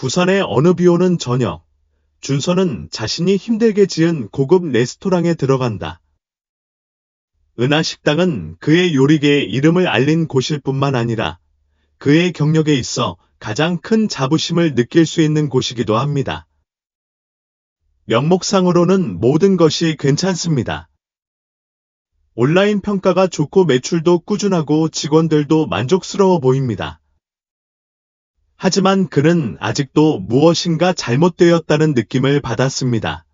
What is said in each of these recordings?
부산의 어느 비 오는 저녁, 준서는 자신이 힘들게 지은 고급 레스토랑에 들어간다. 은하식당은 그의 요리계의 이름을 알린 곳일 뿐만 아니라 그의 경력에 있어 가장 큰 자부심을 느낄 수 있는 곳이기도 합니다. 명목상으로는 모든 것이 괜찮습니다. 온라인 평가가 좋고 매출도 꾸준하고 직원들도 만족스러워 보입니다. 하지만 그는 아직도 무엇인가 잘못되었다는 느낌을 받았습니다.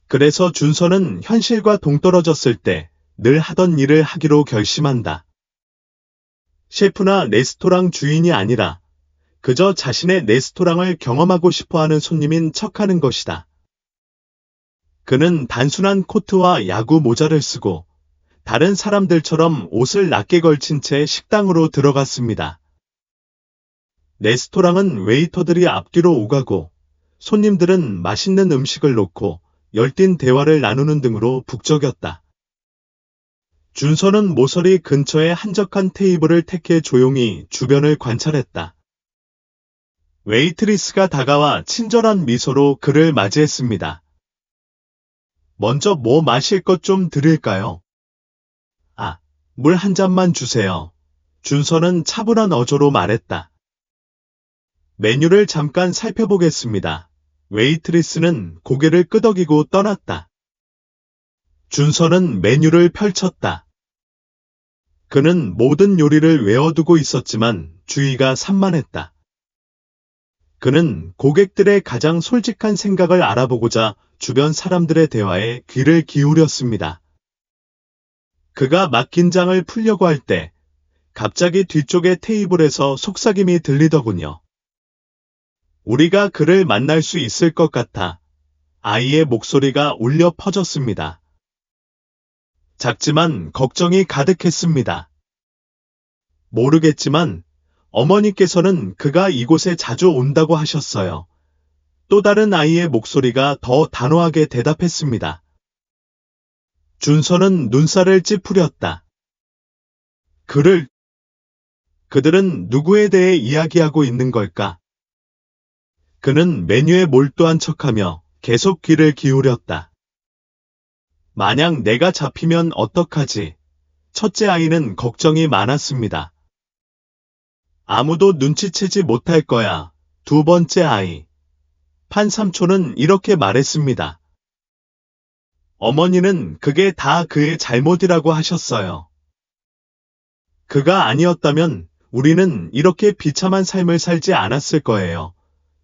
그래서 준서는 현실과 동떨어졌을 때 늘 하던 일을 하기로 결심한다. 셰프나 레스토랑 주인이 아니라 그저 자신의 레스토랑을 경험하고 싶어하는 손님인 척하는 것이다. 그는 단순한 코트와 야구 모자를 쓰고 다른 사람들처럼 옷을 낮게 걸친 채 식당으로 들어갔습니다. 레스토랑은 웨이터들이 앞뒤로 오가고 손님들은 맛있는 음식을 놓고 열띤 대화를 나누는 등으로 북적였다. 준서는 모서리 근처의 한적한 테이블을 택해 조용히 주변을 관찰했다. 웨이트리스가 다가와 친절한 미소로 그를 맞이했습니다. 먼저 뭐 마실 것 좀 드릴까요? 아, 물 한 잔만 주세요. 준서는 차분한 어조로 말했다. 메뉴를 잠깐 살펴보겠습니다. 웨이트리스는 고개를 끄덕이고 떠났다. 준서는 메뉴를 펼쳤다. 그는 모든 요리를 외워두고 있었지만 주의가 산만했다. 그는 고객들의 가장 솔직한 생각을 알아보고자 주변 사람들의 대화에 귀를 기울였습니다. 그가 막 긴장을 풀려고 할 때 갑자기 뒤쪽의 테이블에서 속삭임이 들리더군요. 우리가 그를 만날 수 있을 것 같아. 아이의 목소리가 울려 퍼졌습니다. 작지만 걱정이 가득했습니다. 모르겠지만 어머니께서는 그가 이곳에 자주 온다고 하셨어요. 또 다른 아이의 목소리가 더 단호하게 대답했습니다. 준서는 눈살을 찌푸렸다. 그들은 누구에 대해 이야기하고 있는 걸까? 그는 메뉴에 몰두한 척하며 계속 귀를 기울였다. 만약 내가 잡히면 어떡하지? 첫째 아이는 걱정이 많았습니다. 아무도 눈치채지 못할 거야. 두 번째 아이. 판삼촌은 이렇게 말했습니다. 어머니는 그게 다 그의 잘못이라고 하셨어요. 그가 아니었다면 우리는 이렇게 비참한 삶을 살지 않았을 거예요.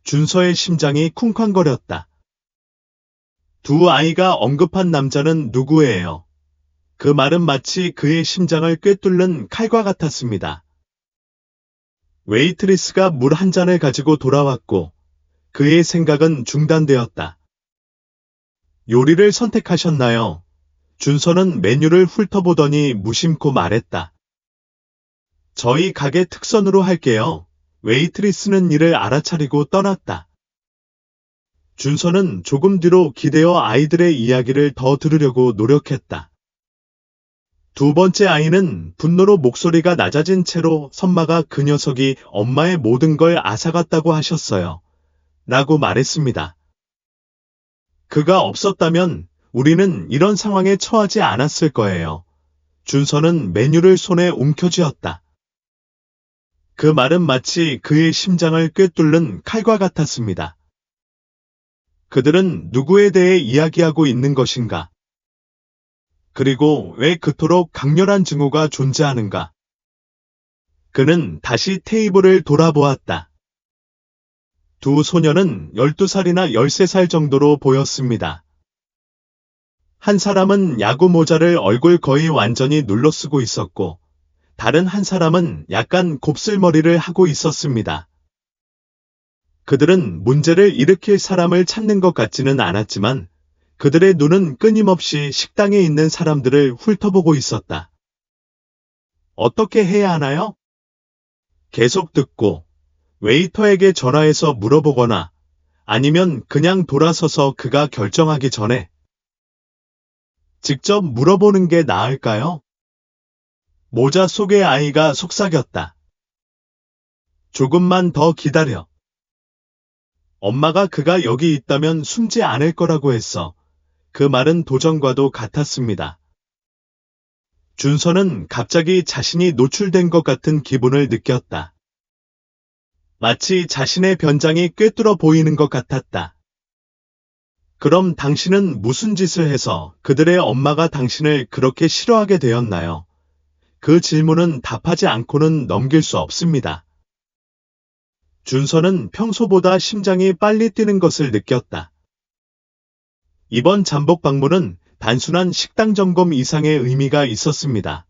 준서의 심장이 쿵쾅거렸다. 두 아이가 언급한 남자는 누구예요? 그 말은 마치 그의 심장을 꿰뚫는 칼과 같았습니다. 웨이트리스가 물 한 잔을 가지고 돌아왔고 그의 생각은 중단되었다. 요리를 선택하셨나요? 준서는 메뉴를 훑어보더니 무심코 말했다. 저희 가게 특선으로 할게요. 웨이트리스는 이를 알아차리고 떠났다. 준서는 조금 뒤로 기대어 아이들의 이야기를 더 들으려고 노력했다. 두 번째 아이는 분노로 목소리가 낮아진 채로 선마가 그 녀석이 엄마의 모든 걸 앗아갔다고 하셨어요. 라고 말했습니다. 그가 없었다면 우리는 이런 상황에 처하지 않았을 거예요. 준서는 메뉴를 손에 움켜쥐었다. 그 말은 마치 그의 심장을 꿰뚫는 칼과 같았습니다. 그들은 누구에 대해 이야기하고 있는 것인가? 그리고 왜 그토록 강렬한 증오가 존재하는가? 그는 다시 테이블을 돌아보았다. 두 소녀는 12살이나 13살 정도로 보였습니다. 한 사람은 야구 모자를 얼굴 거의 완전히 눌러 쓰고 있었고, 다른 한 사람은 약간 곱슬머리를 하고 있었습니다. 그들은 문제를 일으킬 사람을 찾는 것 같지는 않았지만 그들의 눈은 끊임없이 식당에 있는 사람들을 훑어보고 있었다. 어떻게 해야 하나요? 계속 듣고 웨이터에게 전화해서 물어보거나 아니면 그냥 돌아서서 그가 결정하기 전에 직접 물어보는 게 나을까요? 모자 속의 아이가 속삭였다. 조금만 더 기다려. 엄마가 그가 여기 있다면 숨지 않을 거라고 했어. 그 말은 도전과도 같았습니다. 준서는 갑자기 자신이 노출된 것 같은 기분을 느꼈다. 마치 자신의 변장이 꿰뚫어 보이는 것 같았다. 그럼 당신은 무슨 짓을 해서 그들의 엄마가 당신을 그렇게 싫어하게 되었나요? 그 질문은 답하지 않고는 넘길 수 없습니다. 준서는 평소보다 심장이 빨리 뛰는 것을 느꼈다. 이번 잠복 방문은 단순한 식당 점검 이상의 의미가 있었습니다.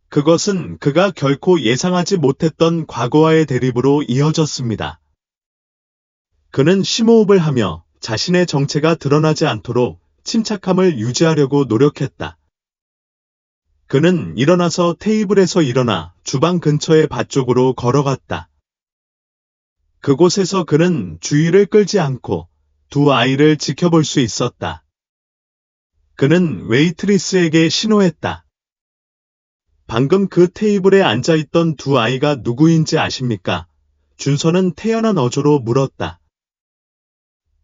그것은 그가 결코 예상하지 못했던 과거와의 대립으로 이어졌습니다. 그는 심호흡을 하며 자신의 정체가 드러나지 않도록 침착함을 유지하려고 노력했다. 그는 일어나서 테이블에서 일어나 주방 근처의 밭 쪽으로 걸어갔다. 그곳에서 그는 주의를 끌지 않고 두 아이를 지켜볼 수 있었다. 그는 웨이트리스에게 신호했다. 방금 그 테이블에 앉아있던 두 아이가 누구인지 아십니까? 준서는 태연한 어조로 물었다.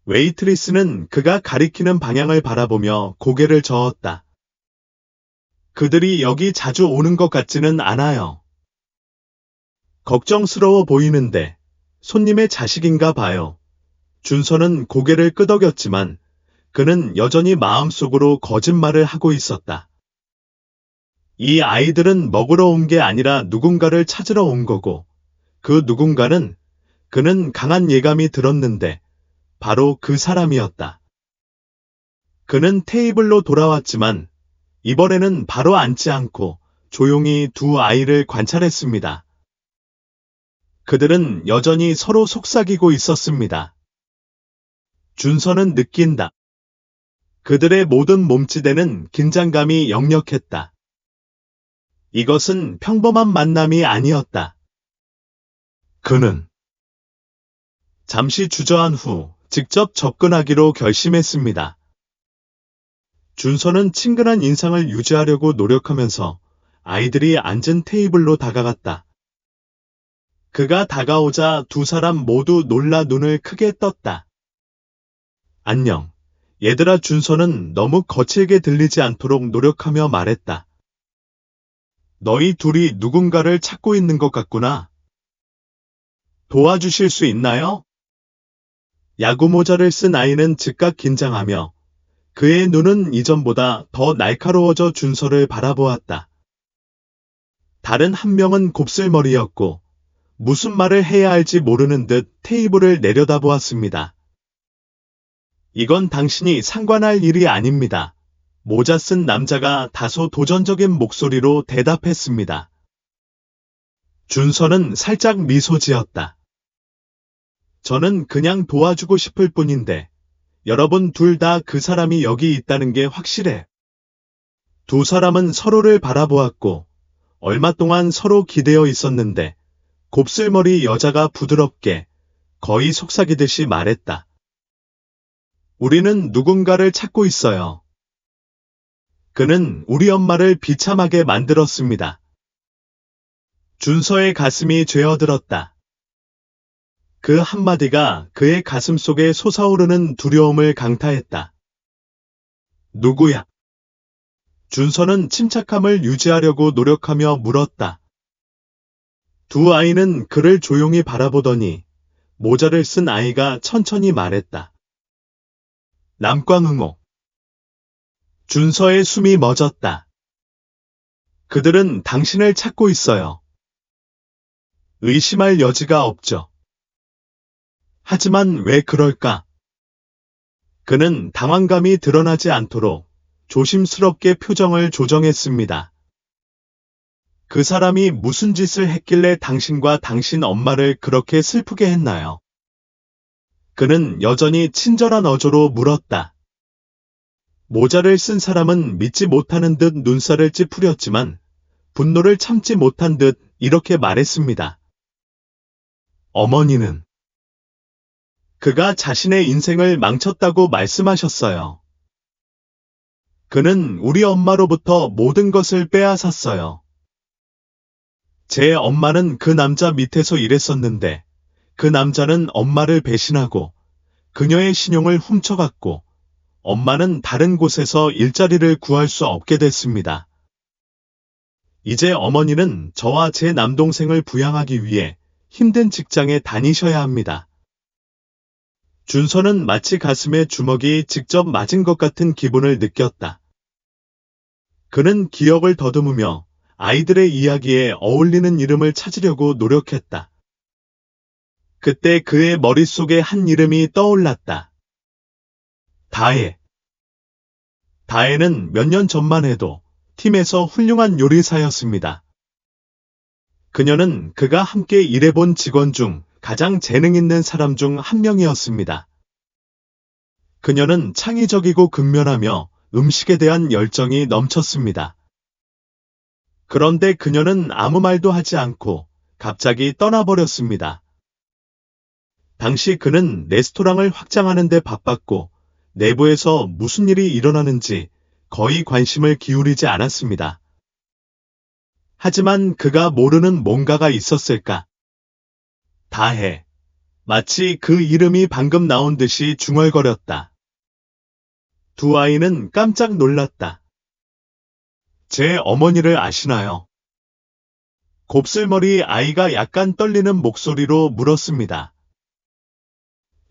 웨이트리스는 그가 가리키는 방향을 바라보며 고개를 저었다. 그들이 여기 자주 오는 것 같지는 않아요. 걱정스러워 보이는데 손님의 자식인가 봐요. 준서는 고개를 끄덕였지만 그는 여전히 마음속으로 거짓말을 하고 있었다. 이 아이들은 먹으러 온 게 아니라 누군가를 찾으러 온 거고 그 누군가는 그는 강한 예감이 들었는데 바로 그 사람이었다. 그는 테이블로 돌아왔지만 이번에는 바로 앉지 않고 조용히 두 아이를 관찰했습니다. 그들은 여전히 서로 속삭이고 있었습니다. 준서는 느낀다. 그들의 모든 몸짓에는 긴장감이 역력했다. 이것은 평범한 만남이 아니었다. 그는 잠시 주저한 후 직접 접근하기로 결심했습니다. 준서는 친근한 인상을 유지하려고 노력하면서 아이들이 앉은 테이블로 다가갔다. 그가 다가오자 두 사람 모두 놀라 눈을 크게 떴다. 안녕. 얘들아. 준서는 너무 거칠게 들리지 않도록 노력하며 말했다. 너희 둘이 누군가를 찾고 있는 것 같구나. 도와주실 수 있나요? 야구 모자를 쓴 아이는 즉각 긴장하며 그의 눈은 이전보다 더 날카로워져 준서를 바라보았다. 다른 한 명은 곱슬머리였고 무슨 말을 해야 할지 모르는 듯 테이블을 내려다보았습니다. 이건 당신이 상관할 일이 아닙니다. 모자 쓴 남자가 다소 도전적인 목소리로 대답했습니다. 준서는 살짝 미소 지었다. 저는 그냥 도와주고 싶을 뿐인데 여러분 둘 다 그 사람이 여기 있다는 게 확실해. 두 사람은 서로를 바라보았고 얼마 동안 서로 기대어 있었는데 곱슬머리 여자가 부드럽게 거의 속삭이듯이 말했다. 우리는 누군가를 찾고 있어요. 그는 우리 엄마를 비참하게 만들었습니다. 준서의 가슴이 죄어들었다. 그 한마디가 그의 가슴 속에 솟아오르는 두려움을 강타했다. 누구야? 준서는 침착함을 유지하려고 노력하며 물었다. 두 아이는 그를 조용히 바라보더니 모자를 쓴 아이가 천천히 말했다. 남광응옥. 준서의 숨이 멎었다. 그들은 당신을 찾고 있어요. 의심할 여지가 없죠. 하지만 왜 그럴까? 그는 당황감이 드러나지 않도록 조심스럽게 표정을 조정했습니다. 그 사람이 무슨 짓을 했길래 당신과 당신 엄마를 그렇게 슬프게 했나요? 그는 여전히 친절한 어조로 물었다. 모자를 쓴 사람은 믿지 못하는 듯 눈살을 찌푸렸지만 분노를 참지 못한 듯 이렇게 말했습니다. 어머니는 그가 자신의 인생을 망쳤다고 말씀하셨어요. 그는 우리 엄마로부터 모든 것을 빼앗았어요. 제 엄마는 그 남자 밑에서 일했었는데 그 남자는 엄마를 배신하고 그녀의 신용을 훔쳐갔고 엄마는 다른 곳에서 일자리를 구할 수 없게 됐습니다. 이제 어머니는 저와 제 남동생을 부양하기 위해 힘든 직장에 다니셔야 합니다. 준서는 마치 가슴에 주먹이 직접 맞은 것 같은 기분을 느꼈다. 그는 기억을 더듬으며 아이들의 이야기에 어울리는 이름을 찾으려고 노력했다. 그때 그의 머릿속에 한 이름이 떠올랐다. 다혜. 다혜는 몇 년 전만 해도 팀에서 훌륭한 요리사였습니다. 그녀는 그가 함께 일해본 직원 중 가장 재능 있는 사람 중 한 명이었습니다. 그녀는 창의적이고 근면하며 음식에 대한 열정이 넘쳤습니다. 그런데 그녀는 아무 말도 하지 않고 갑자기 떠나버렸습니다. 당시 그는 레스토랑을 확장하는 데 바빴고 내부에서 무슨 일이 일어나는지 거의 관심을 기울이지 않았습니다. 하지만 그가 모르는 뭔가가 있었을까? 다혜. 마치 그 이름이 방금 나온 듯이 중얼거렸다. 두 아이는 깜짝 놀랐다. 제 어머니를 아시나요? 곱슬머리 아이가 약간 떨리는 목소리로 물었습니다.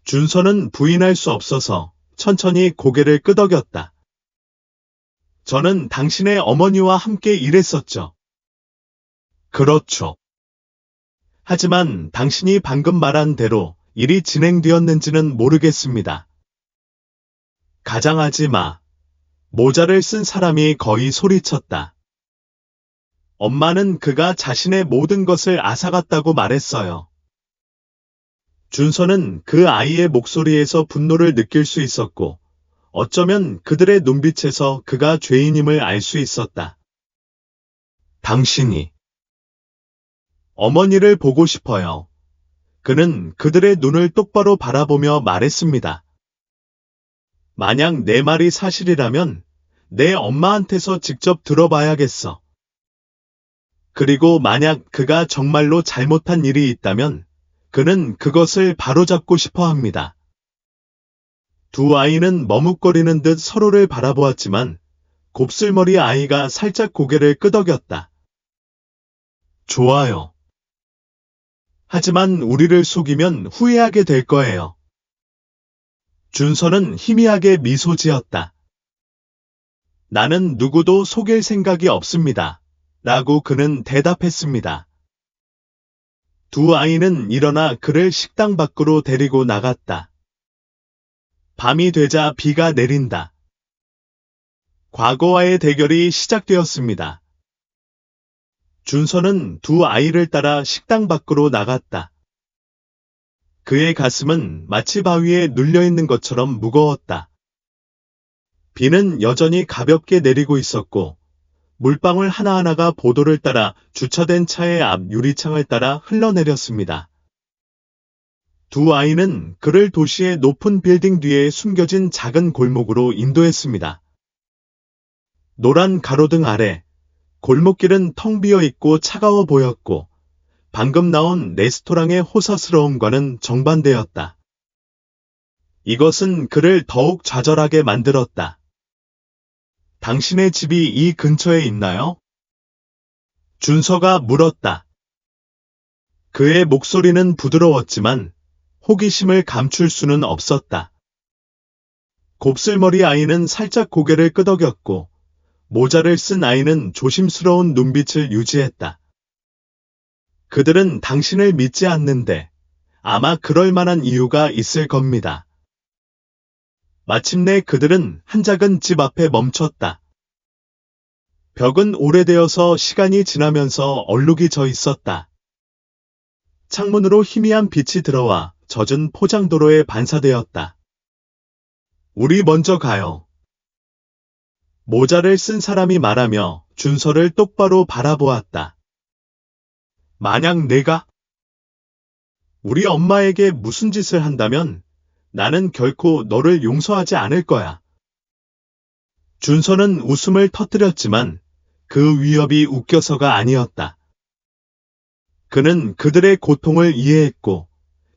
준서는 부인할 수 없어서 천천히 고개를 끄덕였다. 저는 당신의 어머니와 함께 일했었죠. 그렇죠. 하지만 당신이 방금 말한 대로 일이 진행되었는지는 모르겠습니다. 가장하지 마. 모자를 쓴 사람이 거의 소리쳤다. 엄마는 그가 자신의 모든 것을 앗아갔다고 말했어요. 준서는 그 아이의 목소리에서 분노를 느낄 수 있었고 어쩌면 그들의 눈빛에서 그가 죄인임을 알 수 있었다. 당신이 어머니를 보고 싶어요. 그는 그들의 눈을 똑바로 바라보며 말했습니다. 만약 내 말이 사실이라면 내 엄마한테서 직접 들어봐야겠어. 그리고 만약 그가 정말로 잘못한 일이 있다면 그는 그것을 바로잡고 싶어 합니다. 두 아이는 머뭇거리는 듯 서로를 바라보았지만 곱슬머리 아이가 살짝 고개를 끄덕였다. 좋아요. 하지만 우리를 속이면 후회하게 될 거예요. 준서는 희미하게 미소 지었다. 나는 누구도 속일 생각이 없습니다. 라고 그는 대답했습니다. 두 아이는 일어나 그를 식당 밖으로 데리고 나갔다. 밤이 되자 비가 내린다. 과거와의 대결이 시작되었습니다. 준서는 두 아이를 따라 식당 밖으로 나갔다. 그의 가슴은 마치 바위에 눌려있는 것처럼 무거웠다. 비는 여전히 가볍게 내리고 있었고 물방울 하나하나가 보도를 따라 주차된 차의 앞 유리창을 따라 흘러내렸습니다. 두 아이는 그를 도시의 높은 빌딩 뒤에 숨겨진 작은 골목으로 인도했습니다. 노란 가로등 아래 골목길은 텅 비어 있고 차가워 보였고 방금 나온 레스토랑의 호사스러움과는 정반대였다. 이것은 그를 더욱 좌절하게 만들었다. 당신의 집이 이 근처에 있나요? 준서가 물었다. 그의 목소리는 부드러웠지만 호기심을 감출 수는 없었다. 곱슬머리 아이는 살짝 고개를 끄덕였고 모자를 쓴 아이는 조심스러운 눈빛을 유지했다. 그들은 당신을 믿지 않는데 아마 그럴 만한 이유가 있을 겁니다. 마침내 그들은 한 작은 집 앞에 멈췄다. 벽은 오래되어서 시간이 지나면서 얼룩이 져 있었다. 창문으로 희미한 빛이 들어와 젖은 포장도로에 반사되었다. 우리 먼저 가요. 모자를 쓴 사람이 말하며 준서를 똑바로 바라보았다. 만약 내가 우리 엄마에게 무슨 짓을 한다면 나는 결코 너를 용서하지 않을 거야. 준서는 웃음을 터뜨렸지만 그 위협이 웃겨서가 아니었다. 그는 그들의 고통을 이해했고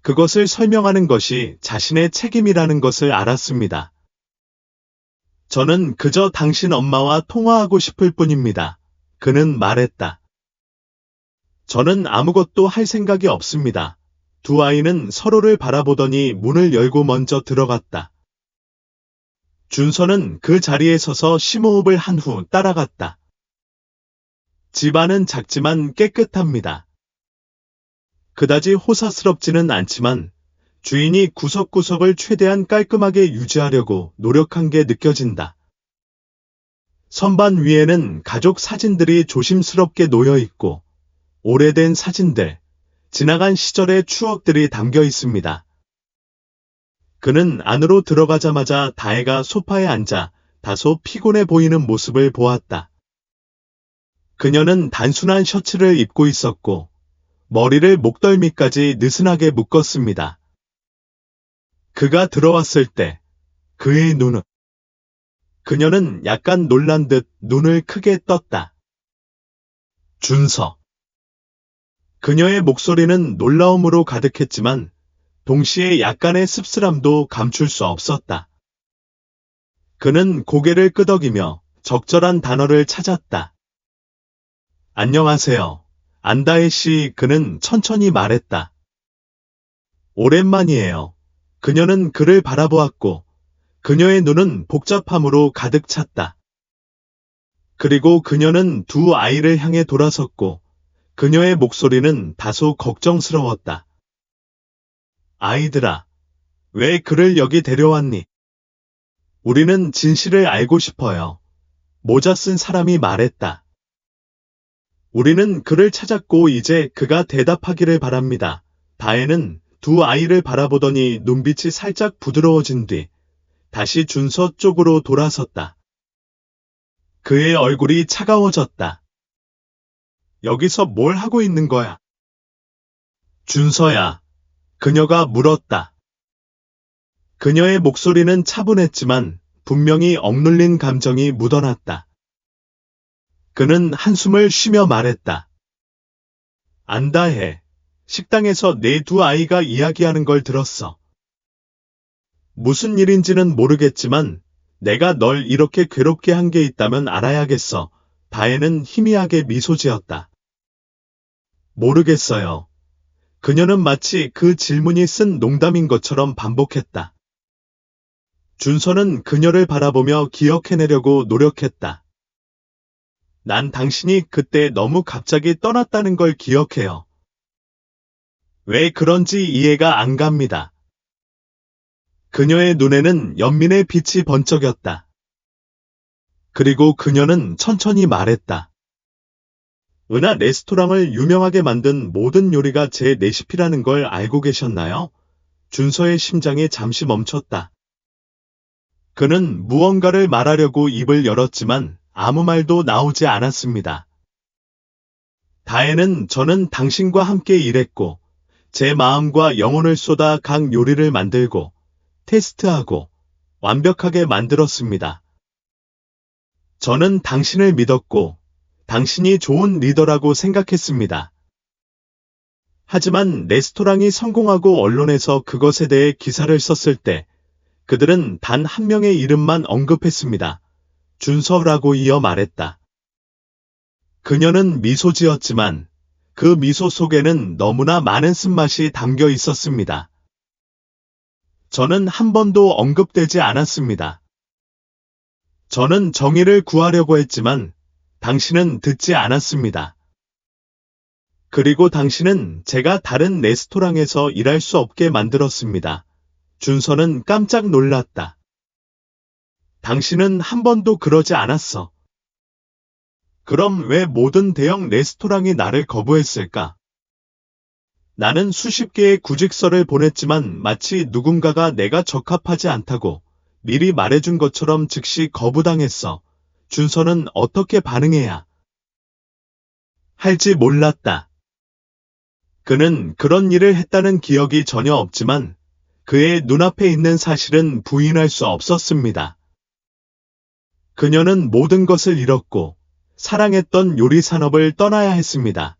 그것을 설명하는 것이 자신의 책임이라는 것을 알았습니다. 저는 그저 당신 엄마와 통화하고 싶을 뿐입니다. 그는 말했다. 저는 아무것도 할 생각이 없습니다. 두 아이는 서로를 바라보더니 문을 열고 먼저 들어갔다. 준서는 그 자리에 서서 심호흡을 한 후 따라갔다. 집안은 작지만 깨끗합니다. 그다지 호사스럽지는 않지만 주인이 구석구석을 최대한 깔끔하게 유지하려고 노력한 게 느껴진다. 선반 위에는 가족 사진들이 조심스럽게 놓여 있고 오래된 사진들, 지나간 시절의 추억들이 담겨 있습니다. 그는 안으로 들어가자마자 다혜가 소파에 앉아 다소 피곤해 보이는 모습을 보았다. 그녀는 단순한 셔츠를 입고 있었고 머리를 목덜미까지 느슨하게 묶었습니다. 그가 들어왔을 때 그의 눈은 그녀는 약간 놀란 듯 눈을 크게 떴다. 준서. 그녀의 목소리는 놀라움으로 가득했지만 동시에 약간의 씁쓸함도 감출 수 없었다. 그는 고개를 끄덕이며 적절한 단어를 찾았다. 안녕하세요. 안다혜 씨, 그는 천천히 말했다. 오랜만이에요. 그녀는 그를 바라보았고 그녀의 눈은 복잡함으로 가득 찼다. 그리고 그녀는 두 아이를 향해 돌아섰고 그녀의 목소리는 다소 걱정스러웠다. 아이들아, 왜 그를 여기 데려왔니? 우리는 진실을 알고 싶어요. 모자 쓴 사람이 말했다. 우리는 그를 찾았고 이제 그가 대답하기를 바랍니다. 다혜는 두 아이를 바라보더니 눈빛이 살짝 부드러워진 뒤 다시 준서 쪽으로 돌아섰다. 그의 얼굴이 차가워졌다. 여기서 뭘 하고 있는 거야? 준서야. 그녀가 물었다. 그녀의 목소리는 차분했지만 분명히 억눌린 감정이 묻어났다. 그는 한숨을 쉬며 말했다. 안다혜, 식당에서 내 두 아이가 이야기하는 걸 들었어. 무슨 일인지는 모르겠지만 내가 널 이렇게 괴롭게 한 게 있다면 알아야겠어. 다혜는 희미하게 미소 지었다. 모르겠어요. 그녀는 마치 그 질문이 쓴 농담인 것처럼 반복했다. 준서는 그녀를 바라보며 기억해내려고 노력했다. 난 당신이 그때 너무 갑자기 떠났다는 걸 기억해요. 왜 그런지 이해가 안 갑니다. 그녀의 눈에는 연민의 빛이 번쩍였다. 그리고 그녀는 천천히 말했다. 은하 레스토랑을 유명하게 만든 모든 요리가 제 레시피라는 걸 알고 계셨나요? 준서의 심장이 잠시 멈췄다. 그는 무언가를 말하려고 입을 열었지만 아무 말도 나오지 않았습니다. 다혜는 저는 당신과 함께 일했고 제 마음과 영혼을 쏟아 각 요리를 만들고 테스트하고 완벽하게 만들었습니다. 저는 당신을 믿었고 당신이 좋은 리더라고 생각했습니다. 하지만 레스토랑이 성공하고 언론에서 그것에 대해 기사를 썼을 때 그들은 단 한 명의 이름만 언급했습니다. 준서라고 이어 말했다. 그녀는 미소 지었지만 그 미소 속에는 너무나 많은 쓴맛이 담겨 있었습니다. 저는 한 번도 언급되지 않았습니다. 저는 정의를 구하려고 했지만 당신은 듣지 않았습니다. 그리고 당신은 제가 다른 레스토랑에서 일할 수 없게 만들었습니다. 준서는 깜짝 놀랐다. 당신은 한 번도 그러지 않았어. 그럼 왜 모든 대형 레스토랑이 나를 거부했을까? 나는 수십 개의 구직서를 보냈지만 마치 누군가가 내가 적합하지 않다고 미리 말해준 것처럼 즉시 거부당했어. 준서는 어떻게 반응해야 할지 몰랐다. 그는 그런 일을 했다는 기억이 전혀 없지만 그의 눈앞에 있는 사실은 부인할 수 없었습니다. 그녀는 모든 것을 잃었고 사랑했던 요리 산업을 떠나야 했습니다.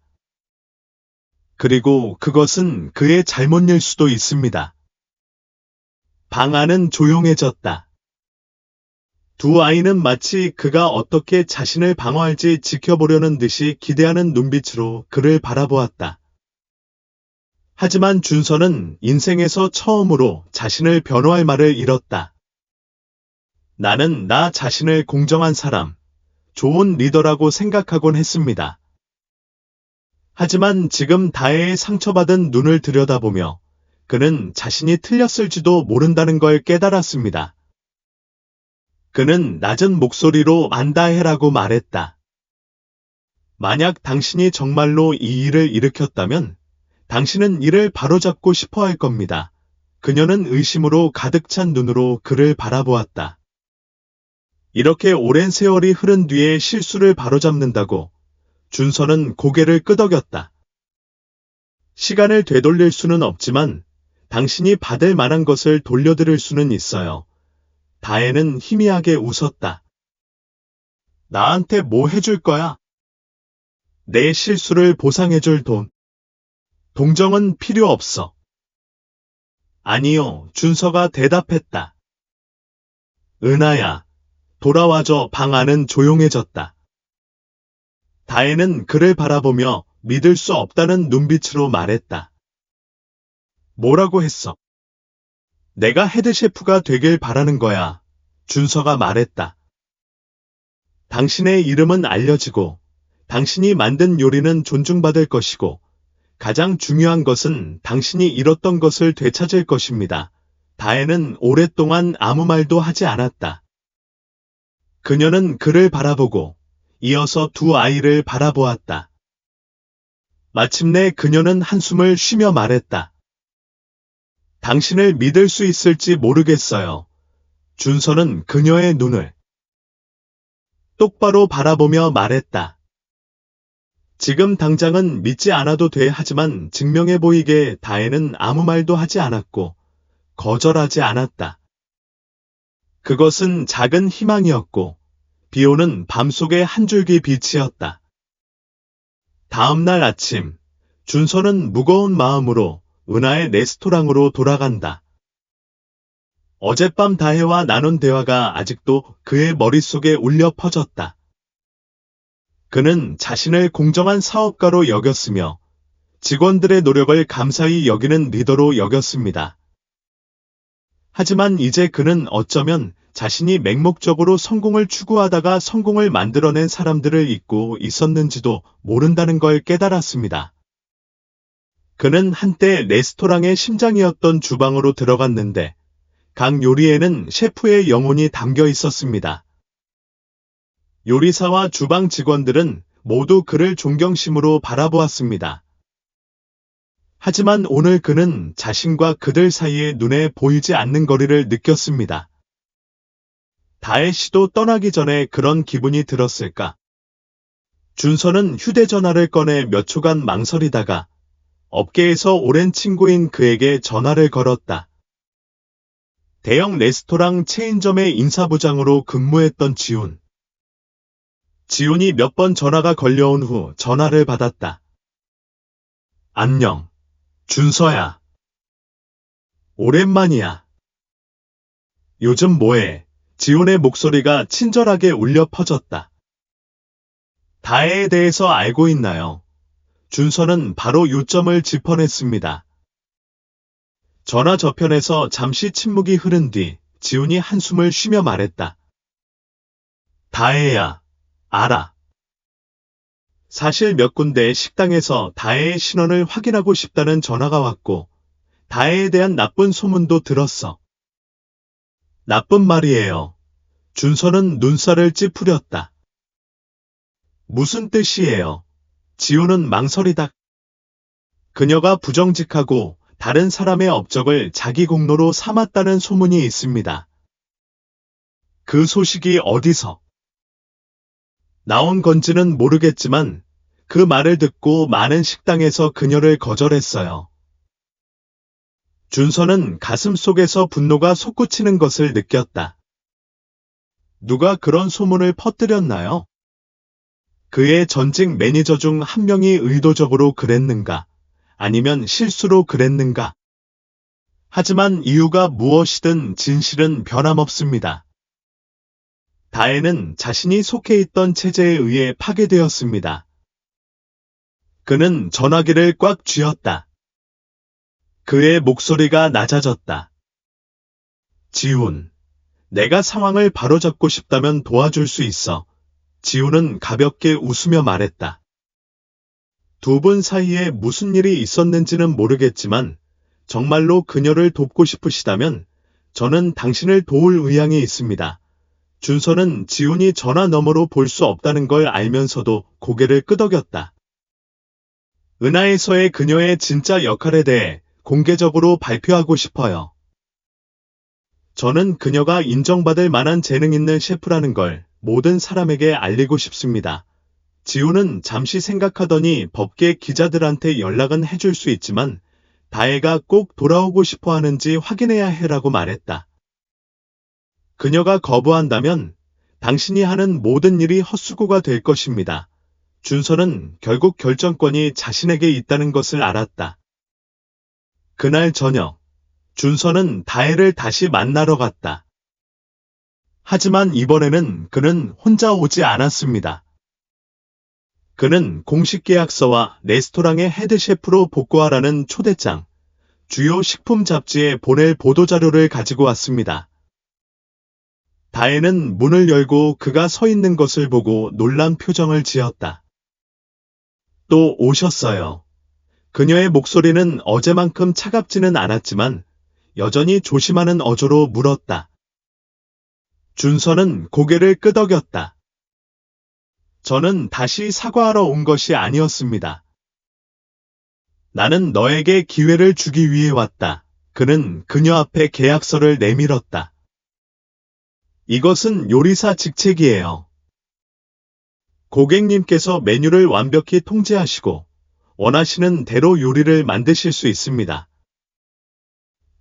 그리고 그것은 그의 잘못일 수도 있습니다. 방 안은 조용해졌다. 두 아이는 마치 그가 어떻게 자신을 방어할지 지켜보려는 듯이 기대하는 눈빛으로 그를 바라보았다. 하지만 준서는 인생에서 처음으로 자신을 변호할 말을 잃었다. 나는 나 자신을 공정한 사람, 좋은 리더라고 생각하곤 했습니다. 하지만 지금 다혜의 상처받은 눈을 들여다보며 그는 자신이 틀렸을지도 모른다는 걸 깨달았습니다. 그는 낮은 목소리로 안다혜라고 말했다. 만약 당신이 정말로 이 일을 일으켰다면 당신은 이를 바로잡고 싶어 할 겁니다. 그녀는 의심으로 가득 찬 눈으로 그를 바라보았다. 이렇게 오랜 세월이 흐른 뒤에 실수를 바로잡는다고 준서는 고개를 끄덕였다. 시간을 되돌릴 수는 없지만 당신이 받을 만한 것을 돌려드릴 수는 있어요. 다혜는 희미하게 웃었다. 나한테 뭐 해줄 거야? 내 실수를 보상해줄 돈. 동정은 필요 없어. 아니요, 준서가 대답했다. 은하야, 돌아와줘. 방 안은 조용해졌다. 다혜는 그를 바라보며 믿을 수 없다는 눈빛으로 말했다. 뭐라고 했어? 내가 헤드셰프가 되길 바라는 거야. 준서가 말했다. 당신의 이름은 알려지고 당신이 만든 요리는 존중받을 것이고 가장 중요한 것은 당신이 잃었던 것을 되찾을 것입니다. 다혜는 오랫동안 아무 말도 하지 않았다. 그녀는 그를 바라보고 이어서 두 아이를 바라보았다. 마침내 그녀는 한숨을 쉬며 말했다. 당신을 믿을 수 있을지 모르겠어요. 준서는 그녀의 눈을 똑바로 바라보며 말했다. 지금 당장은 믿지 않아도 돼. 하지만 증명해 보이게 다혜는 아무 말도 하지 않았고 거절하지 않았다. 그것은 작은 희망이었고 비오는 밤속의 한 줄기 빛이었다. 다음 날 아침, 준서는 무거운 마음으로 은하의 레스토랑으로 돌아간다. 어젯밤 다혜와 나눈 대화가 아직도 그의 머릿속에 울려 퍼졌다. 그는 자신을 공정한 사업가로 여겼으며 직원들의 노력을 감사히 여기는 리더로 여겼습니다. 하지만 이제 그는 어쩌면 자신이 맹목적으로 성공을 추구하다가 성공을 만들어낸 사람들을 잊고 있었는지도 모른다는 걸 깨달았습니다. 그는 한때 레스토랑의 심장이었던 주방으로 들어갔는데 각 요리에는 셰프의 영혼이 담겨 있었습니다. 요리사와 주방 직원들은 모두 그를 존경심으로 바라보았습니다. 하지만 오늘 그는 자신과 그들 사이에 눈에 보이지 않는 거리를 느꼈습니다. 다혜 씨도 떠나기 전에 그런 기분이 들었을까? 준서는 휴대전화를 꺼내 몇 초간 망설이다가 업계에서 오랜 친구인 그에게 전화를 걸었다. 대형 레스토랑 체인점의 인사부장으로 근무했던 지훈. 지훈이 몇 번 전화가 걸려온 후 전화를 받았다. 안녕, 준서야. 오랜만이야. 요즘 뭐해? 지훈의 목소리가 친절하게 울려 퍼졌다. 다혜에 대해서 알고 있나요? 준서는 바로 요점을 짚어냈습니다. 전화 저편에서 잠시 침묵이 흐른 뒤 지훈이 한숨을 쉬며 말했다. 다혜야, 알아. 사실 몇 군데 식당에서 다혜의 신원을 확인하고 싶다는 전화가 왔고 다혜에 대한 나쁜 소문도 들었어. 나쁜 말이에요. 준서는 눈살을 찌푸렸다. 무슨 뜻이에요? 지훈은 망설이다. 그녀가 부정직하고 다른 사람의 업적을 자기 공로로 삼았다는 소문이 있습니다. 그 소식이 어디서 나온 건지는 모르겠지만 그 말을 듣고 많은 식당에서 그녀를 거절했어요. 준서는 가슴 속에서 분노가 솟구치는 것을 느꼈다. 누가 그런 소문을 퍼뜨렸나요? 그의 전직 매니저 중 한 명이 의도적으로 그랬는가? 아니면 실수로 그랬는가? 하지만 이유가 무엇이든 진실은 변함없습니다. 다혜는 자신이 속해 있던 체제에 의해 파괴되었습니다. 그는 전화기를 꽉 쥐었다. 그의 목소리가 낮아졌다. 지훈, 내가 상황을 바로잡고 싶다면 도와줄 수 있어. 지훈은 가볍게 웃으며 말했다. 두 분 사이에 무슨 일이 있었는지는 모르겠지만 정말로 그녀를 돕고 싶으시다면 저는 당신을 도울 의향이 있습니다. 준서는 지훈이 전화 너머로 볼 수 없다는 걸 알면서도 고개를 끄덕였다. 은하에서의 그녀의 진짜 역할에 대해 공개적으로 발표하고 싶어요. 저는 그녀가 인정받을 만한 재능 있는 셰프라는 걸 모든 사람에게 알리고 싶습니다. 지훈은 잠시 생각하더니 법계 기자들한테 연락은 해줄 수 있지만 다혜가 꼭 돌아오고 싶어 하는지 확인해야 해라고 말했다. 그녀가 거부한다면 당신이 하는 모든 일이 헛수고가 될 것입니다. 준서는 결국 결정권이 자신에게 있다는 것을 알았다. 그날 저녁, 준서는 다혜를 다시 만나러 갔다. 하지만 이번에는 그는 혼자 오지 않았습니다. 그는 공식 계약서와 레스토랑의 헤드셰프로 복구하라는 초대장, 주요 식품 잡지에 보낼 보도자료를 가지고 왔습니다. 다혜는 문을 열고 그가 서 있는 것을 보고 놀란 표정을 지었다. 또 오셨어요. 그녀의 목소리는 어제만큼 차갑지는 않았지만 여전히 조심하는 어조로 물었다. 준서는 고개를 끄덕였다. 저는 다시 사과하러 온 것이 아니었습니다. 나는 너에게 기회를 주기 위해 왔다. 그는 그녀 앞에 계약서를 내밀었다. 이것은 요리사 직책이에요. 고객님께서 메뉴를 완벽히 통제하시고 원하시는 대로 요리를 만드실 수 있습니다.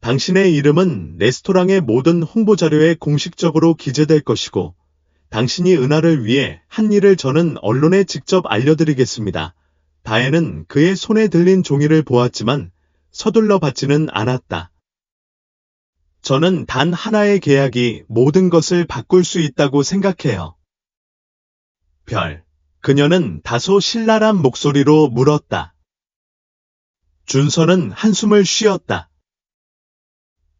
당신의 이름은 레스토랑의 모든 홍보 자료에 공식적으로 기재될 것이고 당신이 은하를 위해 한 일을 저는 언론에 직접 알려드리겠습니다. 다혜는 그의 손에 들린 종이를 보았지만 서둘러 받지는 않았다. 저는 단 하나의 계약이 모든 것을 바꿀 수 있다고 생각해요. 그녀는 다소 신랄한 목소리로 물었다. 준서는 한숨을 쉬었다.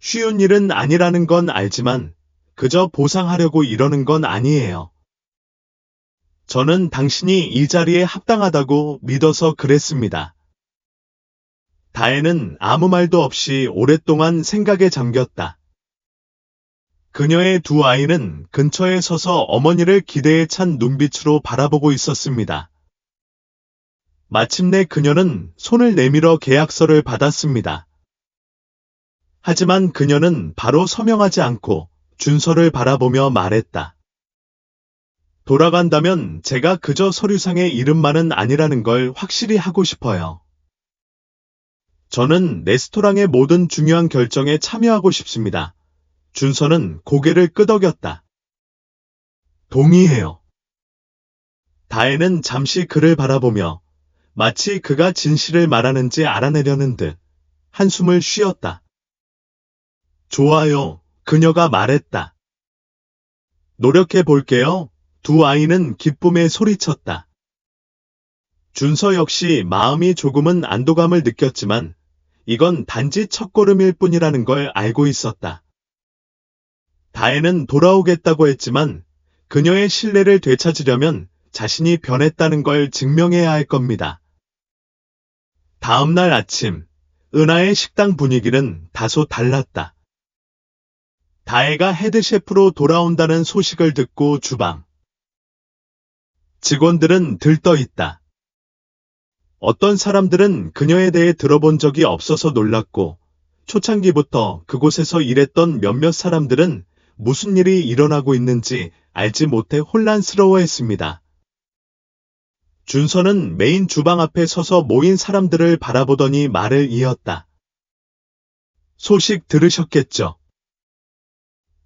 쉬운 일은 아니라는 건 알지만 그저 보상하려고 이러는 건 아니에요. 저는 당신이 이 자리에 합당하다고 믿어서 그랬습니다. 다혜는 아무 말도 없이 오랫동안 생각에 잠겼다. 그녀의 두 아이는 근처에 서서 어머니를 기대에 찬 눈빛으로 바라보고 있었습니다. 마침내 그녀는 손을 내밀어 계약서를 받았습니다. 하지만 그녀는 바로 서명하지 않고 준서를 바라보며 말했다. 돌아간다면 제가 그저 서류상의 이름만은 아니라는 걸 확실히 하고 싶어요. 저는 레스토랑의 모든 중요한 결정에 참여하고 싶습니다. 준서는 고개를 끄덕였다. 동의해요. 다혜는 잠시 그를 바라보며 마치 그가 진실을 말하는지 알아내려는 듯 한숨을 쉬었다. 좋아요, 그녀가 말했다. 노력해 볼게요. 두 아이는 기쁨에 소리쳤다. 준서 역시 마음이 조금은 안도감을 느꼈지만 이건 단지 첫걸음일 뿐이라는 걸 알고 있었다. 다혜는 돌아오겠다고 했지만 그녀의 신뢰를 되찾으려면 자신이 변했다는 걸 증명해야 할 겁니다. 다음 날 아침, 은하의 식당 분위기는 다소 달랐다. 다혜가 헤드셰프로 돌아온다는 소식을 듣고 주방. 직원들은 들떠있다. 어떤 사람들은 그녀에 대해 들어본 적이 없어서 놀랐고 초창기부터 그곳에서 일했던 몇몇 사람들은 무슨 일이 일어나고 있는지 알지 못해 혼란스러워했습니다. 준서는 메인 주방 앞에 서서 모인 사람들을 바라보더니 말을 이었다. 소식 들으셨겠죠?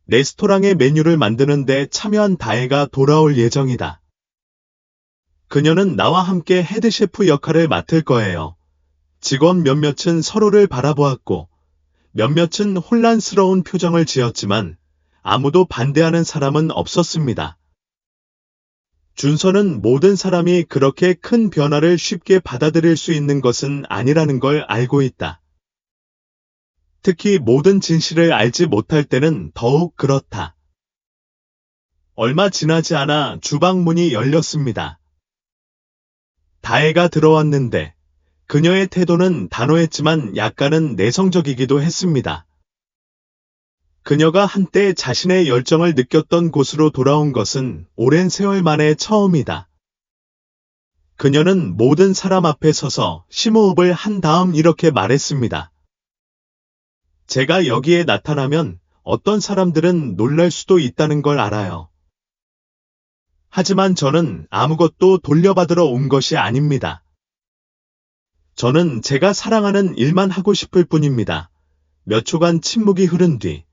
레스토랑의 메뉴를 만드는데 참여한 다혜가 돌아올 예정이다. 그녀는 나와 함께 헤드셰프 역할을 맡을 거예요. 직원 몇몇은 서로를 바라보았고 몇몇은 혼란스러운 표정을 지었지만 아무도 반대하는 사람은 없었습니다. 준서는 모든 사람이 그렇게 큰 변화를 쉽게 받아들일 수 있는 것은 아니라는 걸 알고 있다. 특히 모든 진실을 알지 못할 때는 더욱 그렇다. 얼마 지나지 않아 주방 문이 열렸습니다. 다혜가 들어왔는데 그녀의 태도는 단호했지만 약간은 내성적이기도 했습니다. 그녀가 한때 자신의 열정을 느꼈던 곳으로 돌아온 것은 오랜 세월 만에 처음이다. 그녀는 모든 사람 앞에 서서 심호흡을 한 다음 이렇게 말했습니다. 제가 여기에 나타나면 어떤 사람들은 놀랄 수도 있다는 걸 알아요. 하지만 저는 아무것도 돌려받으러 온 것이 아닙니다. 저는 제가 사랑하는 일만 하고 싶을 뿐입니다. 몇 초간 침묵이 흐른 뒤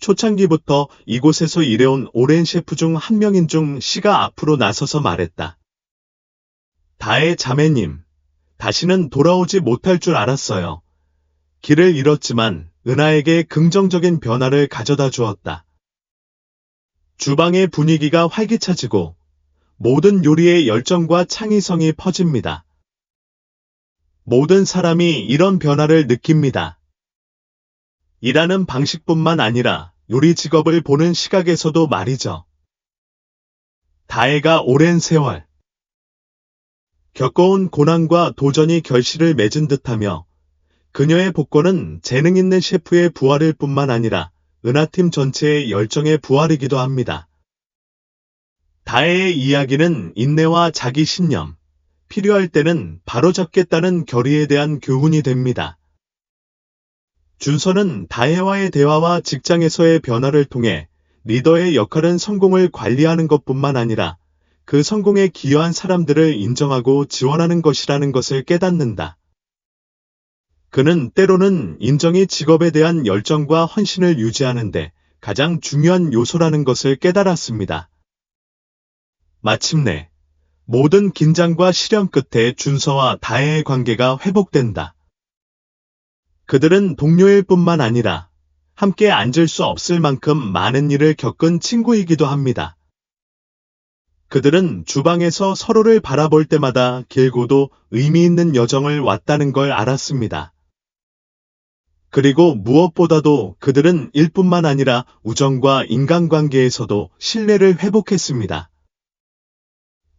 초창기부터 이곳에서 일해온 오랜 셰프 중 한 명인 중 씨가 앞으로 나서서 말했다. 다혜 자매님, 다시는 돌아오지 못할 줄 알았어요. 길을 잃었지만 은하에게 긍정적인 변화를 가져다 주었다. 주방의 분위기가 활기차지고 모든 요리의 열정과 창의성이 퍼집니다. 모든 사람이 이런 변화를 느낍니다. 일하는 방식뿐만 아니라 요리 직업을 보는 시각에서도 말이죠. 다혜가 오랜 세월 겪어온 고난과 도전이 결실을 맺은 듯하며 그녀의 복권은 재능 있는 셰프의 부활일 뿐만 아니라 은하팀 전체의 열정의 부활이기도 합니다. 다혜의 이야기는 인내와 자기 신념, 필요할 때는 바로잡겠다는 결의에 대한 교훈이 됩니다. 준서는 다혜와의 대화와 직장에서의 변화를 통해 리더의 역할은 성공을 관리하는 것뿐만 아니라 그 성공에 기여한 사람들을 인정하고 지원하는 것이라는 것을 깨닫는다. 그는 때로는 인정이 직업에 대한 열정과 헌신을 유지하는데 가장 중요한 요소라는 것을 깨달았습니다. 마침내 모든 긴장과 시련 끝에 준서와 다혜의 관계가 회복된다. 그들은 동료일 뿐만 아니라 함께 앉을 수 없을 만큼 많은 일을 겪은 친구이기도 합니다. 그들은 주방에서 서로를 바라볼 때마다 길고도 의미 있는 여정을 왔다는 걸 알았습니다. 그리고 무엇보다도 그들은 일뿐만 아니라 우정과 인간관계에서도 신뢰를 회복했습니다.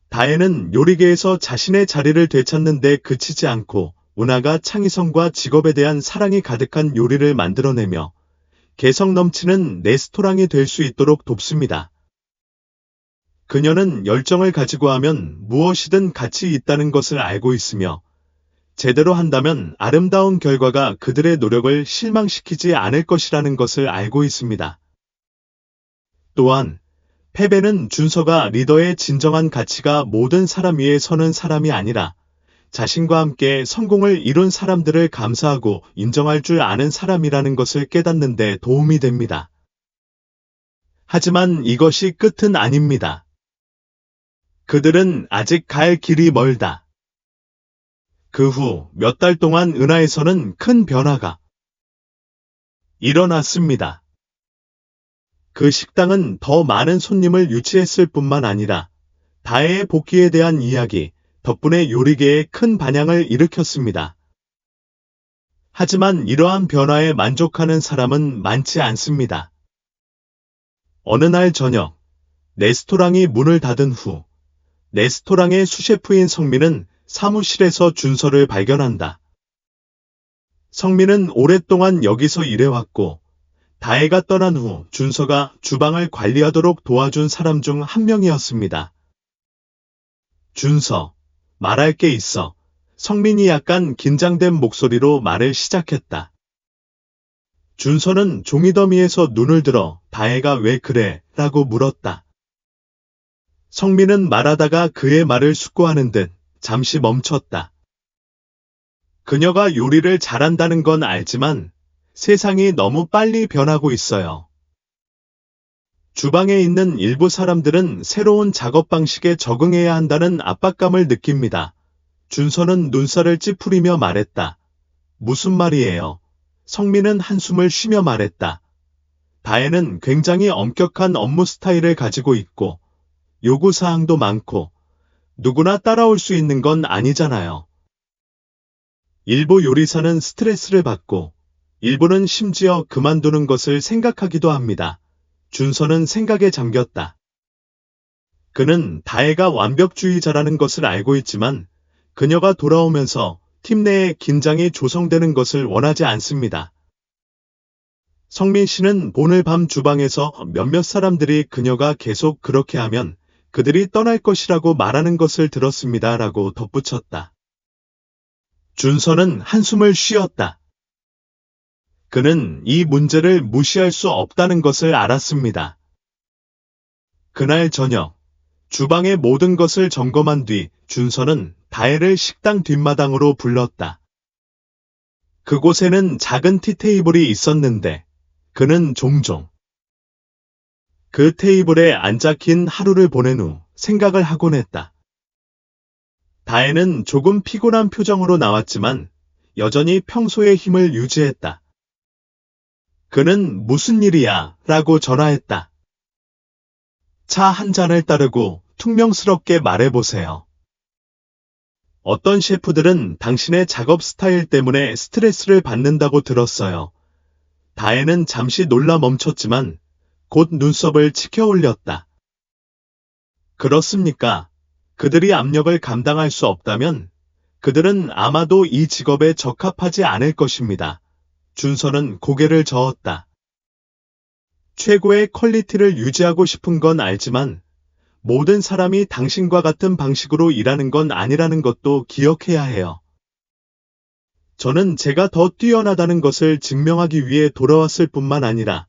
다혜는 요리계에서 자신의 자리를 되찾는 데 그치지 않고 은하가 창의성과 직업에 대한 사랑이 가득한 요리를 만들어내며 개성 넘치는 레스토랑이 될 수 있도록 돕습니다. 그녀는 열정을 가지고 하면 무엇이든 가치 있다는 것을 알고 있으며 제대로 한다면 아름다운 결과가 그들의 노력을 실망시키지 않을 것이라는 것을 알고 있습니다. 또한 패배는 준서가 리더의 진정한 가치가 모든 사람 위에 서는 사람이 아니라 자신과 함께 성공을 이룬 사람들을 감사하고 인정할 줄 아는 사람이라는 것을 깨닫는 데 도움이 됩니다. 하지만 이것이 끝은 아닙니다. 그들은 아직 갈 길이 멀다. 그 후 몇 달 동안 은하에서는 큰 변화가 일어났습니다. 그 식당은 더 많은 손님을 유치했을 뿐만 아니라 다혜의 복귀에 대한 이야기 덕분에 요리계에 큰 반향을 일으켰습니다. 하지만 이러한 변화에 만족하는 사람은 많지 않습니다. 어느 날 저녁, 레스토랑이 문을 닫은 후 레스토랑의 수셰프인 성민은 사무실에서 준서를 발견한다. 성민은 오랫동안 여기서 일해왔고 다혜가 떠난 후 준서가 주방을 관리하도록 도와준 사람 중 한 명이었습니다. 준서, 말할 게 있어. 성민이 약간 긴장된 목소리로 말을 시작했다. 준서는 종이더미에서 눈을 들어 다혜가 왜 그래? 라고 물었다. 성민은 말하다가 그의 말을 숙고하는 듯 잠시 멈췄다. 그녀가 요리를 잘한다는 건 알지만 세상이 너무 빨리 변하고 있어요. 주방에 있는 일부 사람들은 새로운 작업 방식에 적응해야 한다는 압박감을 느낍니다. 준서는 눈살을 찌푸리며 말했다. 무슨 말이에요? 성민은 한숨을 쉬며 말했다. 다혜는 굉장히 엄격한 업무 스타일을 가지고 있고 요구사항도 많고 누구나 따라올 수 있는 건 아니잖아요. 일부 요리사는 스트레스를 받고 일부는 심지어 그만두는 것을 생각하기도 합니다. 준서는 생각에 잠겼다. 그는 다혜가 완벽주의자라는 것을 알고 있지만 그녀가 돌아오면서 팀 내에 긴장이 조성되는 것을 원하지 않습니다. 성민 씨는 오늘 밤 주방에서 몇몇 사람들이 그녀가 계속 그렇게 하면 그들이 떠날 것이라고 말하는 것을 들었습니다. 라고 덧붙였다. 준서는 한숨을 쉬었다. 그는 이 문제를 무시할 수 없다는 것을 알았습니다. 그날 저녁, 주방의 모든 것을 점검한 뒤 준서는 다혜를 식당 뒷마당으로 불렀다. 그곳에는 작은 티테이블이 있었는데 그는 종종 그 테이블에 앉아 긴 하루를 보낸 후 생각을 하곤 했다. 다혜는 조금 피곤한 표정으로 나왔지만 여전히 평소의 힘을 유지했다. 그는 무슨 일이야? 라고 전화했다. 차 한 잔을 따르고 퉁명스럽게 말해보세요. 어떤 셰프들은 당신의 작업 스타일 때문에 스트레스를 받는다고 들었어요. 다혜는 잠시 놀라 멈췄지만 곧 눈썹을 치켜 올렸다. 그렇습니까? 그들이 압력을 감당할 수 없다면 그들은 아마도 이 직업에 적합하지 않을 것입니다. 준서는 고개를 저었다. 최고의 퀄리티를 유지하고 싶은 건 알지만 모든 사람이 당신과 같은 방식으로 일하는 건 아니라는 것도 기억해야 해요. 저는 제가 더 뛰어나다는 것을 증명하기 위해 돌아왔을 뿐만 아니라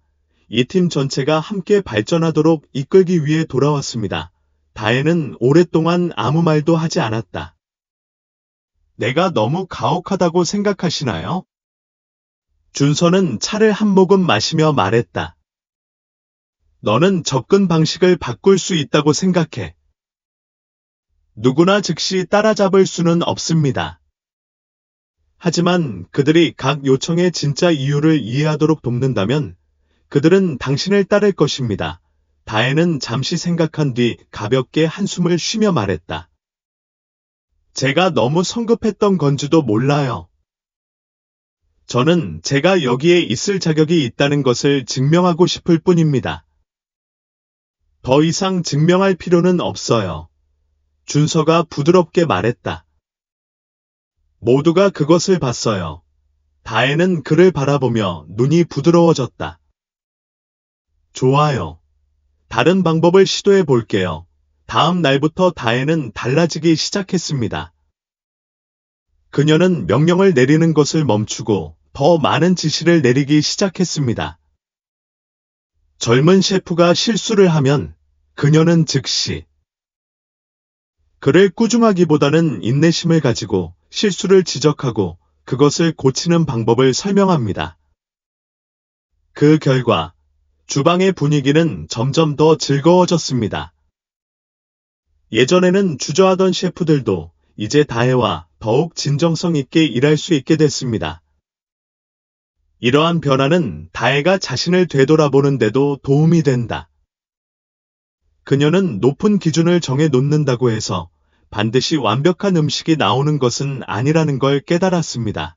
이 팀 전체가 함께 발전하도록 이끌기 위해 돌아왔습니다. 다혜는 오랫동안 아무 말도 하지 않았다. 내가 너무 가혹하다고 생각하시나요? 준서는 차를 한 모금 마시며 말했다. 너는 접근 방식을 바꿀 수 있다고 생각해. 누구나 즉시 따라잡을 수는 없습니다. 하지만 그들이 각 요청의 진짜 이유를 이해하도록 돕는다면 그들은 당신을 따를 것입니다. 다혜는 잠시 생각한 뒤 가볍게 한숨을 쉬며 말했다. 제가 너무 성급했던 건지도 몰라요. 저는 제가 여기에 있을 자격이 있다는 것을 증명하고 싶을 뿐입니다. 더 이상 증명할 필요는 없어요. 준서가 부드럽게 말했다. 모두가 그것을 봤어요. 다혜는 그를 바라보며 눈이 부드러워졌다. 좋아요. 다른 방법을 시도해 볼게요. 다음 날부터 다혜는 달라지기 시작했습니다. 그녀는 명령을 내리는 것을 멈추고 더 많은 지시를 내리기 시작했습니다. 젊은 셰프가 실수를 하면 그녀는 즉시 그를 꾸중하기보다는 인내심을 가지고 실수를 지적하고 그것을 고치는 방법을 설명합니다. 그 결과 주방의 분위기는 점점 더 즐거워졌습니다. 예전에는 주저하던 셰프들도 이제 다혜와 더욱 진정성 있게 일할 수 있게 됐습니다. 이러한 변화는 다혜가 자신을 되돌아보는 데도 도움이 된다. 그녀는 높은 기준을 정해 놓는다고 해서 반드시 완벽한 음식이 나오는 것은 아니라는 걸 깨달았습니다.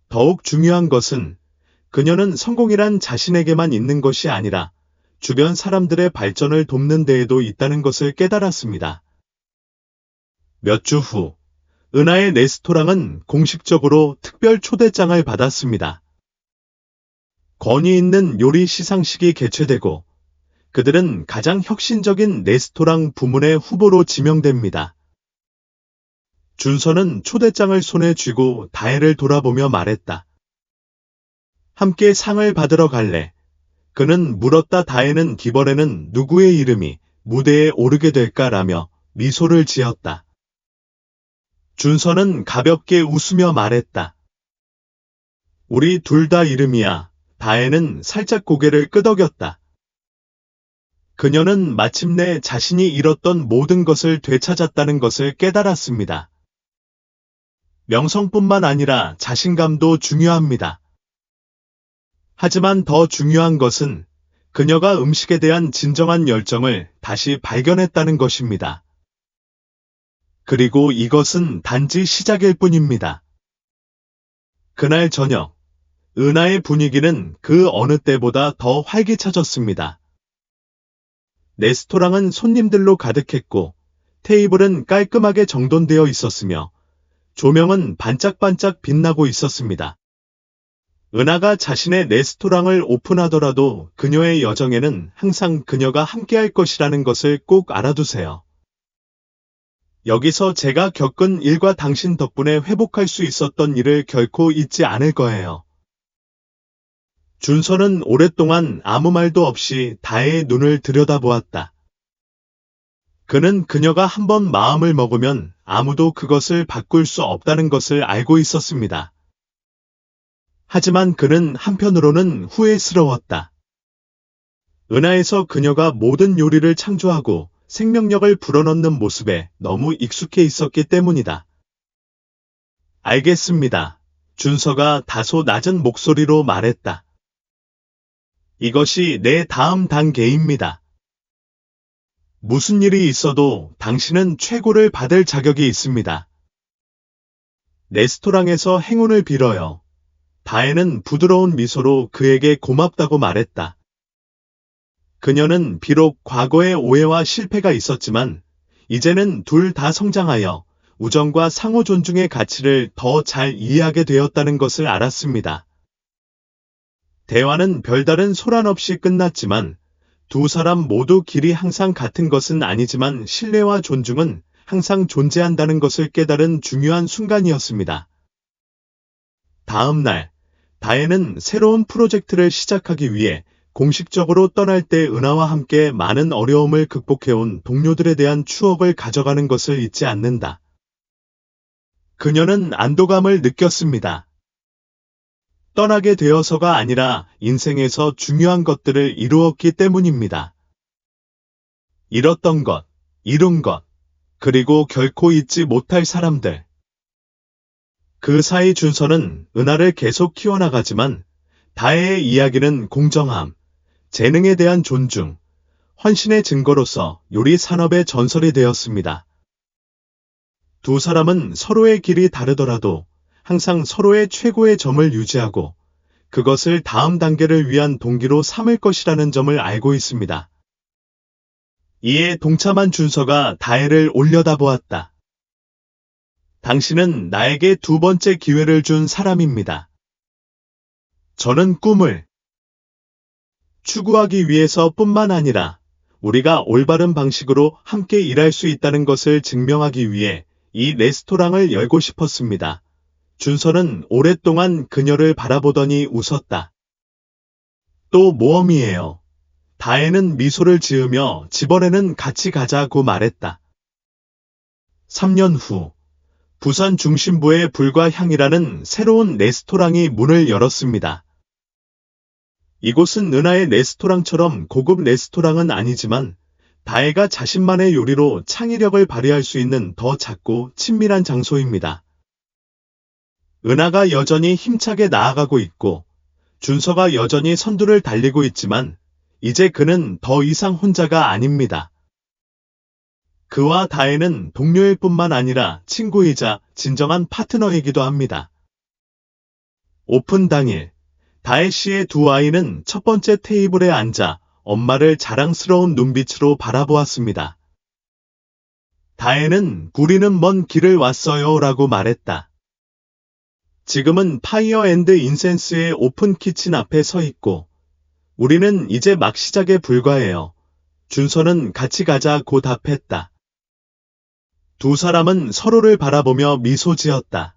더욱 중요한 것은 그녀는 성공이란 자신에게만 있는 것이 아니라 주변 사람들의 발전을 돕는 데에도 있다는 것을 깨달았습니다. 몇 주 후, 은하의 레스토랑은 공식적으로 특별 초대장을 받았습니다. 권위 있는 요리 시상식이 개최되고 그들은 가장 혁신적인 레스토랑 부문의 후보로 지명됩니다. 준서는 초대장을 손에 쥐고 다혜를 돌아보며 말했다. 함께 상을 받으러 갈래? 그는 물었다. 다혜는 이번에는 누구의 이름이 무대에 오르게 될까라며 미소를 지었다. 준서는 가볍게 웃으며 말했다. 우리 둘 다 이름이야. 다혜는 살짝 고개를 끄덕였다. 그녀는 마침내 자신이 잃었던 모든 것을 되찾았다는 것을 깨달았습니다. 명성뿐만 아니라 자신감도 중요합니다. 하지만 더 중요한 것은 그녀가 음식에 대한 진정한 열정을 다시 발견했다는 것입니다. 그리고 이것은 단지 시작일 뿐입니다. 그날 저녁, 은하의 분위기는 그 어느 때보다 더 활기차졌습니다. 레스토랑은 손님들로 가득했고, 테이블은 깔끔하게 정돈되어 있었으며, 조명은 반짝반짝 빛나고 있었습니다. 은하가 자신의 레스토랑을 오픈하더라도 그녀의 여정에는 항상 그녀가 함께할 것이라는 것을 꼭 알아두세요. 여기서 제가 겪은 일과 당신 덕분에 회복할 수 있었던 일을 결코 잊지 않을 거예요. 준서는 오랫동안 아무 말도 없이 다혜의 눈을 들여다보았다. 그는 그녀가 한번 마음을 먹으면 아무도 그것을 바꿀 수 없다는 것을 알고 있었습니다. 하지만 그는 한편으로는 후회스러웠다. 은하에서 그녀가 모든 요리를 창조하고 생명력을 불어넣는 모습에 너무 익숙해 있었기 때문이다. 알겠습니다. 준서가 다소 낮은 목소리로 말했다. 이것이 내 다음 단계입니다. 무슨 일이 있어도 당신은 최고를 받을 자격이 있습니다. 레스토랑에서 행운을 빌어요. 다혜는 부드러운 미소로 그에게 고맙다고 말했다. 그녀는 비록 과거의 오해와 실패가 있었지만 이제는 둘 다 성장하여 우정과 상호 존중의 가치를 더 잘 이해하게 되었다는 것을 알았습니다. 대화는 별다른 소란 없이 끝났지만 두 사람 모두 길이 항상 같은 것은 아니지만 신뢰와 존중은 항상 존재한다는 것을 깨달은 중요한 순간이었습니다. 다음 날, 다혜는 새로운 프로젝트를 시작하기 위해 공식적으로 떠날 때 은하와 함께 많은 어려움을 극복해온 동료들에 대한 추억을 가져가는 것을 잊지 않는다. 그녀는 안도감을 느꼈습니다. 떠나게 되어서가 아니라 인생에서 중요한 것들을 이루었기 때문입니다. 잃었던 것, 이룬 것, 그리고 결코 잊지 못할 사람들. 그 사이 준서는 은하를 계속 키워나가지만 다혜의 이야기는 공정함, 재능에 대한 존중, 헌신의 증거로서 요리 산업의 전설이 되었습니다. 두 사람은 서로의 길이 다르더라도 항상 서로의 최고의 점을 유지하고 그것을 다음 단계를 위한 동기로 삼을 것이라는 점을 알고 있습니다. 이에 동참한 준서가 다혜를 올려다보았다. 당신은 나에게 두 번째 기회를 준 사람입니다. 저는 꿈을 추구하기 위해서뿐만 아니라 우리가 올바른 방식으로 함께 일할 수 있다는 것을 증명하기 위해 이 레스토랑을 열고 싶었습니다. 준서는 오랫동안 그녀를 바라보더니 웃었다. 또 모험이에요. 다혜는 미소를 지으며 집원에는 같이 가자고 말했다. 3년 후, 부산 중심부의 불과 향이라는 새로운 레스토랑이 문을 열었습니다. 이곳은 은하의 레스토랑처럼 고급 레스토랑은 아니지만 다혜가 자신만의 요리로 창의력을 발휘할 수 있는 더 작고 친밀한 장소입니다. 은하가 여전히 힘차게 나아가고 있고 준서가 여전히 선두를 달리고 있지만 이제 그는 더 이상 혼자가 아닙니다. 그와 다혜는 동료일 뿐만 아니라 친구이자 진정한 파트너이기도 합니다. 오픈 당일, 다혜 씨의 두 아이는 첫 번째 테이블에 앉아 엄마를 자랑스러운 눈빛으로 바라보았습니다. 다혜는 우리는 먼 길을 왔어요 라고 말했다. 지금은 파이어 앤드 인센스의 오픈 키친 앞에 서 있고 우리는 이제 막 시작에 불과해요. 준서는 같이 가자고 답했다. 두 사람은 서로를 바라보며 미소 지었다.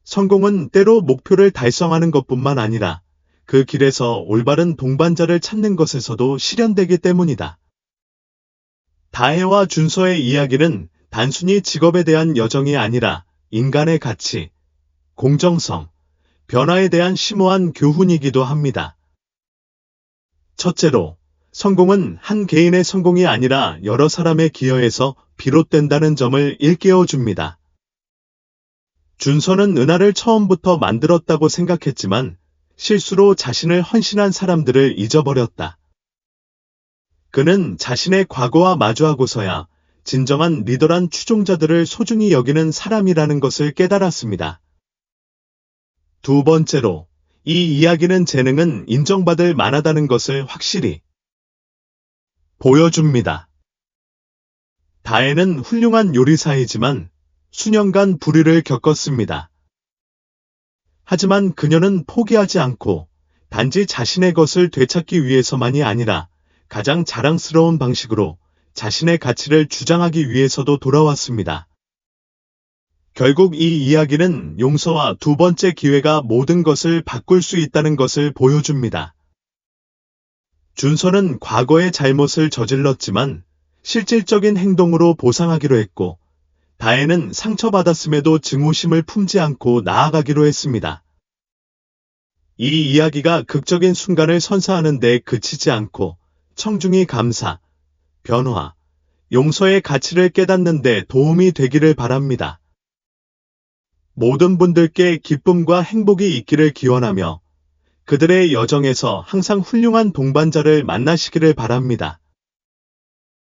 성공은 때로 목표를 달성하는 것뿐만 아니라 그 길에서 올바른 동반자를 찾는 것에서도 실현되기 때문이다. 다혜와 준서의 이야기는 단순히 직업에 대한 여정이 아니라 인간의 가치, 공정성, 변화에 대한 심오한 교훈이기도 합니다. 첫째로, 성공은 한 개인의 성공이 아니라 여러 사람의 기여에서 비롯된다는 점을 일깨워 줍니다. 준서는 은하를 처음부터 만들었다고 생각했지만 실수로 자신을 헌신한 사람들을 잊어버렸다. 그는 자신의 과거와 마주하고서야 진정한 리더란 추종자들을 소중히 여기는 사람이라는 것을 깨달았습니다. 두 번째로, 이 이야기는 재능은 인정받을 만하다는 것을 확실히 보여줍니다. 다혜는 훌륭한 요리사이지만 수년간 불의를 겪었습니다. 하지만 그녀는 포기하지 않고 단지 자신의 것을 되찾기 위해서만이 아니라 가장 자랑스러운 방식으로 자신의 가치를 주장하기 위해서도 돌아왔습니다. 결국 이 이야기는 용서와 두 번째 기회가 모든 것을 바꿀 수 있다는 것을 보여줍니다. 준서는 과거의 잘못을 저질렀지만 실질적인 행동으로 보상하기로 했고, 다혜는 상처받았음에도 증오심을 품지 않고 나아가기로 했습니다. 이 이야기가 극적인 순간을 선사하는 데 그치지 않고 청중이 감사, 변화, 용서의 가치를 깨닫는 데 도움이 되기를 바랍니다. 모든 분들께 기쁨과 행복이 있기를 기원하며 그들의 여정에서 항상 훌륭한 동반자를 만나시기를 바랍니다.